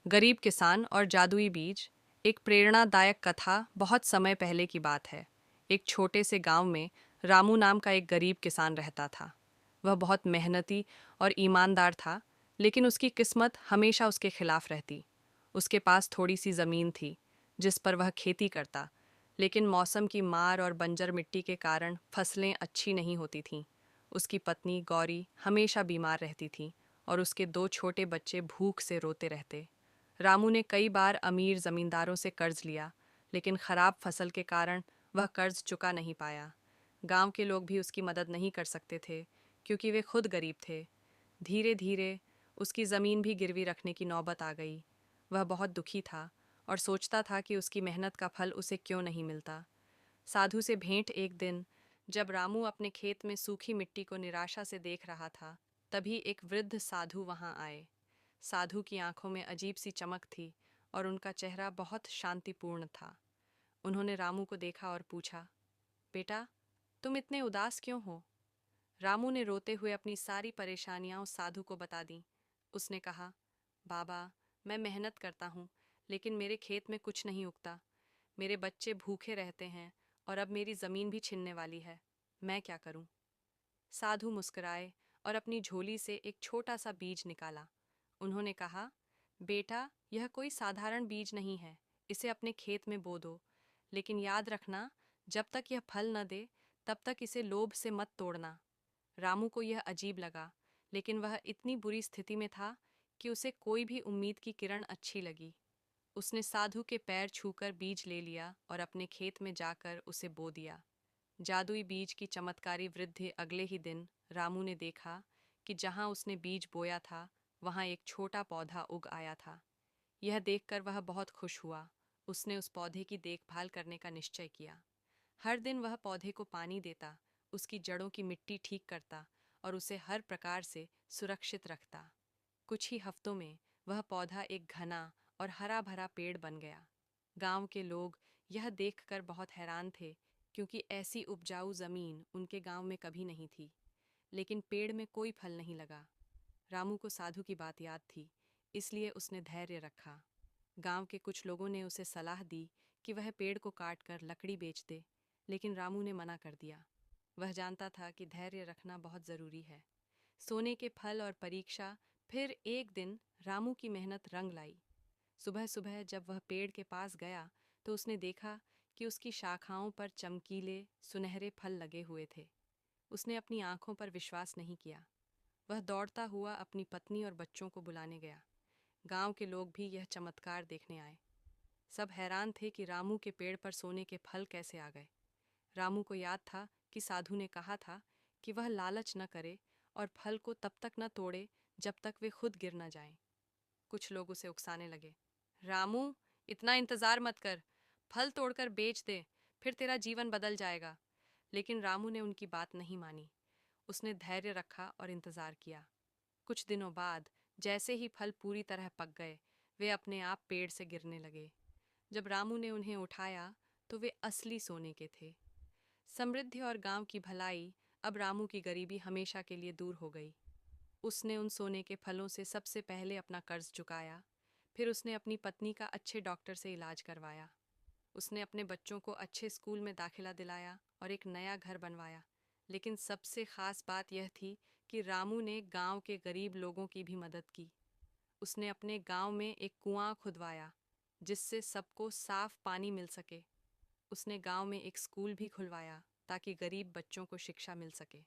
गरीब किसान और जादुई बीज। एक प्रेरणादायक कथा बहुत समय पहले की बात है। एक छोटे से गांव में रामू नाम का एक गरीब किसान रहता था। वह बहुत मेहनती और ईमानदार था, लेकिन उसकी किस्मत हमेशा उसके खिलाफ रहती। उसके पास थोड़ी सी ज़मीन थी जिस पर वह खेती करता, लेकिन मौसम की मार और बंजर मिट्टी के कारण फसलें अच्छी नहीं होती थीं। उसकी पत्नी गौरी हमेशा बीमार रहती थी और उसके दो छोटे बच्चे भूख से रोते रहते। रामू ने कई बार अमीर जमींदारों से कर्ज लिया, लेकिन खराब फसल के कारण वह कर्ज चुका नहीं पाया। गांव के लोग भी उसकी मदद नहीं कर सकते थे, क्योंकि वे खुद गरीब थे। धीरे धीरे उसकी ज़मीन भी गिरवी रखने की नौबत आ गई। वह बहुत दुखी था और सोचता था कि उसकी मेहनत का फल उसे क्यों नहीं मिलता। साधु से भेंट एक दिन, जब रामू अपने खेत में सूखी मिट्टी को निराशा से देख रहा था, तभी एक वृद्ध साधु वहां आए। साधु की आंखों में अजीब सी चमक थी और उनका चेहरा बहुत शांतिपूर्ण था। उन्होंने रामू को देखा और पूछा, बेटा, तुम इतने उदास क्यों हो? रामू ने रोते हुए अपनी सारी परेशानियां उस साधु को बता दी। उसने कहा, बाबा, मैं मेहनत करता हूँ, लेकिन मेरे खेत में कुछ नहीं उगता। मेरे बच्चे भूखे रहते हैं और अब मेरी ज़मीन भी छिनने वाली है। मैं क्या करूं? साधु मुस्कुराए और अपनी झोली से एक छोटा सा बीज निकाला। उन्होंने कहा, बेटा, यह कोई साधारण बीज नहीं है। इसे अपने खेत में बो दो, लेकिन याद रखना, जब तक यह फल न दे तब तक इसे लोभ से मत तोड़ना। रामू को यह अजीब लगा, लेकिन वह इतनी बुरी स्थिति में था कि उसे कोई भी उम्मीद की किरण अच्छी लगी। उसने साधु के पैर छूकर बीज ले लिया और अपने खेत में जाकर उसे बो दिया। जादुई बीज की चमत्कारी वृद्धि अगले ही दिन रामू ने देखा कि जहां उसने बीज बोया था, वहां एक छोटा पौधा उग आया था। यह देखकर वह बहुत खुश हुआ। उसने उस पौधे की देखभाल करने का निश्चय किया। हर दिन वह पौधे को पानी देता, उसकी जड़ों की मिट्टी ठीक करता और उसे हर प्रकार से सुरक्षित रखता। कुछ ही हफ्तों में वह पौधा एक घना और हरा भरा पेड़ बन गया। गांव के लोग यह देखकर बहुत हैरान थे, क्योंकि ऐसी उपजाऊ जमीन उनके गांव में कभी नहीं थी। लेकिन पेड़ में कोई फल नहीं लगा। रामू को साधु की बात याद थी, इसलिए उसने धैर्य रखा। गांव के कुछ लोगों ने उसे सलाह दी कि वह पेड़ को काटकर लकड़ी बेच दे, लेकिन रामू ने मना कर दिया। वह जानता था कि धैर्य रखना बहुत जरूरी है। सोने के फल और परीक्षा। फिर एक दिन रामू की मेहनत रंग लाई। सुबह सुबह जब वह पेड़ के पास गया, तो उसने देखा कि उसकी शाखाओं पर चमकीले सुनहरे फल लगे हुए थे। उसने अपनी आंखों पर विश्वास नहीं किया। वह दौड़ता हुआ अपनी पत्नी और बच्चों को बुलाने गया। गांव के लोग भी यह चमत्कार देखने आए। सब हैरान थे कि रामू के पेड़ पर सोने के फल कैसे आ गए। रामू को याद था कि साधु ने कहा था कि वह लालच न करे और फल को तब तक न तोड़े जब तक वे खुद गिर न जाएं। कुछ लोग उसे उकसाने लगे, रामू, इतना इंतजार मत कर, फल तोड़कर बेच दे, फिर तेरा जीवन बदल जाएगा। लेकिन रामू ने उनकी बात नहीं मानी। उसने धैर्य रखा और इंतजार किया। कुछ दिनों बाद जैसे ही फल पूरी तरह पक गए, वे अपने आप पेड़ से गिरने लगे। जब रामू ने उन्हें उठाया, तो वे असली सोने के थे। समृद्धि और गांव की भलाई। अब रामू की गरीबी हमेशा के लिए दूर हो गई। उसने उन सोने के फलों से सबसे पहले अपना कर्ज चुकाया। फिर उसने अपनी पत्नी का अच्छे डॉक्टर से इलाज करवाया। उसने अपने बच्चों को अच्छे स्कूल में दाखिला दिलाया और एक नया घर बनवाया। लेकिन सबसे खास बात यह थी कि रामू ने गांव के गरीब लोगों की भी मदद की। उसने अपने गांव में एक कुआं खुदवाया, जिससे सबको साफ पानी मिल सके। उसने गांव में एक स्कूल भी खुलवाया, ताकि गरीब बच्चों को शिक्षा मिल सके।